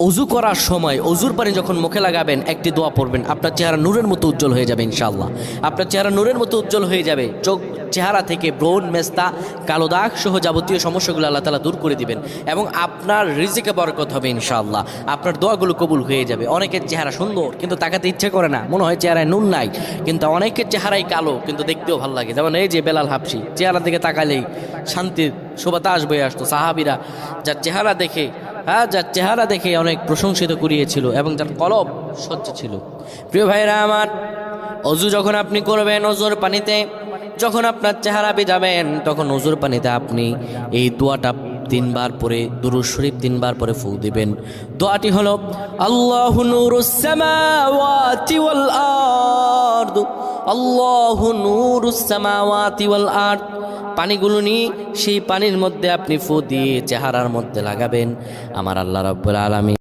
অজু করার সময় অজুর পানি যখন মুখে লাগাবেন একটি দোয়া পড়বেন, আপনার চেহারা নূরের মতো উজ্জ্বল হয়ে যাবে ইনশাআল্লাহ। আপনার চেহারা নূরের মতো উজ্জ্বল হয়ে যাবে। চেহারা থেকে ব্রণ, মেস্তা, কালো দাগ সহ যাবতীয় সমস্যাগুলো আল্লাহ তাআলা দূর করে দিবেন এবং আপনার রিজিকে বরকত হবে ইনশাআল্লাহ। আপনার দোয়াগুলো কবুল হয়ে যাবে। অনেকের চেহারা সুন্দর কিন্তু তাকাতে ইচ্ছে করে না, মনে হয় চেহারায় নুন নাই, কিন্তু অনেকের চেহারাই কালো কিন্তু দেখতেও ভালো লাগে। যেমন এই যে বেলাল হাবশি, চেহারা দিকে তাকালেই শান্তির সুবাতাস বয়ে আসতো। সাহাবীরা যার চেহারা দেখে অনেক প্রশংসিত করিয়েছিল এবং যার কলব স্বচ্ছ ছিল। প্রিয় ভাইরা আমার, অজু যখন আপনি করবেন, অজুর পানিতে যখন আপনার চেহারা ভিজাবেন, তখন অজুর পানিতে আপনি এই দোয়াটা 3 বার পরে, দুরূদ শরীফ 3 বার পরে ফু দিবেন। দোয়াটি হলো আল্লাহু নূরুস সামাওয়াতি ওয়াল আরদ, আল্লাহু নূরুস সামাওয়াতি ওয়াল আরদ। পানিগুলো নিয়ে সেই পানির মধ্যে আপনি ফু দিয়ে চেহারার মধ্যে লাগাবেন। আমার আল্লাহ রাব্বুল আলামিন